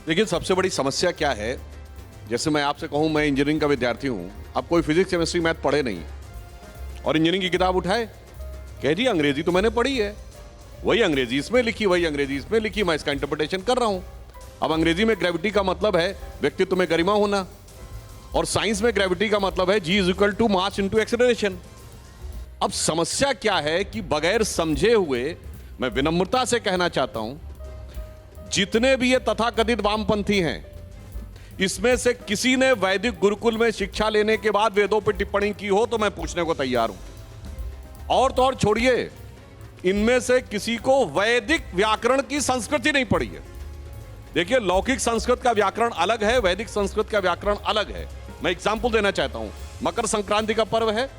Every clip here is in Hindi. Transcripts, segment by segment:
देखिए, सबसे बड़ी समस्या क्या है, जैसे मैं आपसे कहूं मैं इंजीनियरिंग का विद्यार्थी हूं, अब कोई फिजिक्स केमिस्ट्री मैथ पढ़े नहीं और इंजीनियरिंग की किताब उठाए, कह जी अंग्रेजी तो मैंने पढ़ी है, वही अंग्रेजी इसमें लिखी, वही अंग्रेजी इसमें लिखी, मैं इसका इंटरप्रिटेशन कर रहा हूं। अब अंग्रेजी में ग्रेविटी का मतलब है व्यक्तित्व में गरिमा होना, और साइंस में ग्रेविटी का मतलब है G is equal to mass into acceleration. अब समस्या क्या है कि बगैर समझे हुए, मैं विनम्रता से कहना चाहता हूं, जितने भी ये तथाकथित वामपंथी हैं, इसमें से किसी ने वैदिक गुरुकुल में शिक्षा लेने के बाद वेदों पर टिप्पणी की हो तो मैं पूछने को तैयार हूं। और तो और छोड़िए, इनमें से किसी को वैदिक व्याकरण की संस्कृति नहीं पड़ी है। देखिए, लौकिक संस्कृत का व्याकरण अलग है, वैदिक संस्कृत का व्याकरण अलग है। मैं एग्जाम्पल देना चाहता हूं। मकर संक्रांति का पर्व है।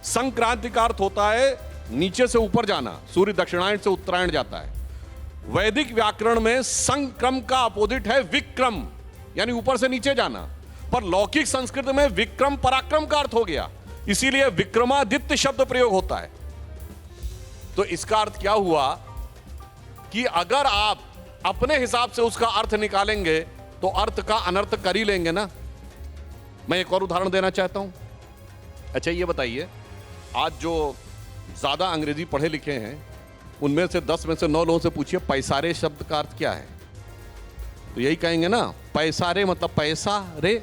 संक्रांति का अर्थ होता है नीचे से ऊपर जाना, सूर्य दक्षिणायन से उत्तरायण जाता है। वैदिक व्याकरण में संक्रम का अपोजिट है विक्रम, यानी ऊपर से नीचे जाना, पर लौकिक संस्कृत में विक्रम पराक्रम का अर्थ हो गया, इसीलिए विक्रमादित्य शब्द प्रयोग होता है। तो इसका अर्थ क्या हुआ कि अगर आप अपने हिसाब से उसका अर्थ निकालेंगे तो अर्थ का अनर्थ कर ही लेंगे ना। मैं एक और उदाहरण देना चाहता हूं। अच्छा, ये बताइए, आज जो ज्यादा अंग्रेजी पढ़े लिखे हैं उनमें से 10 में से 9 लोगों से पूछिए पैसारे शब्द का अर्थ क्या है, तो यही कहेंगे ना, पैसारे मतलब पैसा रे।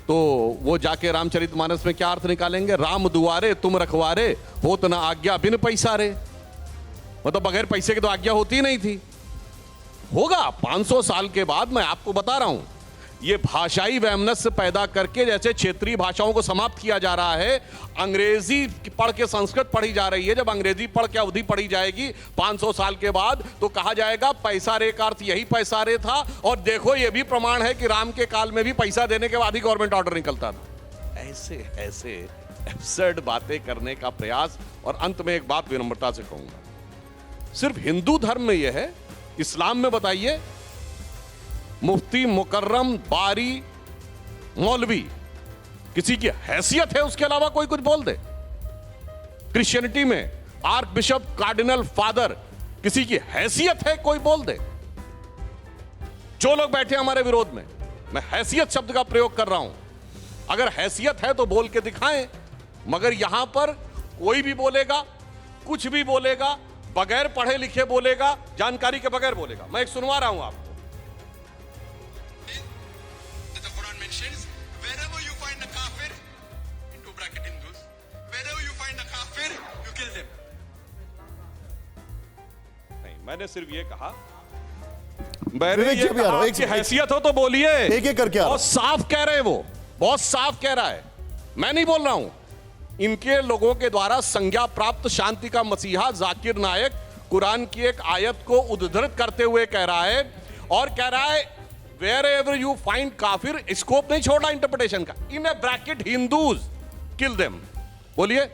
तो वो जाके रामचरितमानस में क्या अर्थ निकालेंगे, राम दुआरे तुम रखवारे, होत ना आज्ञा बिन पैसा रे, मतलब बगैर पैसे की तो आज्ञा होती ही नहीं थी। होगा 500 साल के बाद, मैं आपको बता रहा हूं। ये भाषाई वैमनस्य पैदा करके जैसे क्षेत्रीय भाषाओं को समाप्त किया जा रहा है, अंग्रेजी पढ़ के संस्कृत पढ़ी जा रही है। जब अंग्रेजी पढ़ के अवधि पढ़ी जाएगी 500 साल के बाद, तो कहा जाएगा पैसा रे का अर्थ यही पैसा रे था। और देखो, ये भी प्रमाण है कि राम के काल में भी पैसा देने के बाद ही गवर्नमेंट ऑर्डर निकलता था। ऐसे ऐसे एब्सर्ड बातें करने का प्रयास। और अंत में एक बात विनम्रता से कहूंगा, सिर्फ हिंदू धर्म में यह है, इस्लाम में बताइए, मुफ्ती, मुकर्रम, बारी, मौलवी, किसी की हैसियत है उसके अलावा कोई कुछ बोल दे। क्रिश्चियनिटी में आर्क बिशप, कार्डिनल, फादर, किसी की हैसियत है कोई बोल दे। जो लोग बैठे हमारे विरोध में, मैं हैसियत शब्द का प्रयोग कर रहा हूं। अगर हैसियत है तो बोल के दिखाएं, मगर यहां पर कोई भी बोलेगा, कुछ भी बोलेगा, बगैर पढ़े लिखे बोलेगा, जानकारी के बगैर बोलेगा। मैं एक सुनवा रहा हूं आपको। Wherever you find a kafir, into bracket Hindus, wherever you find a kafir, you kill them. नहीं, मैंने सिर्फ ये कहा, एक हैसियत हो तो बोलिए। एक करके बहुत साफ कह रहे हैं, वो बहुत साफ कह रहा है, मैं नहीं बोल रहा हूं। इनके लोगों के द्वारा संज्ञा प्राप्त शांति का मसीहा जाकिर नायक कुरान की एक आयत को उद्धृत करते हुए कह रहा है, और कह रहा है wherever you find काफिर, स्कोप नहीं छोड़ रहा इंटरप्रिटेशन का, इन A bracket Hindus, kill them. बोलिए।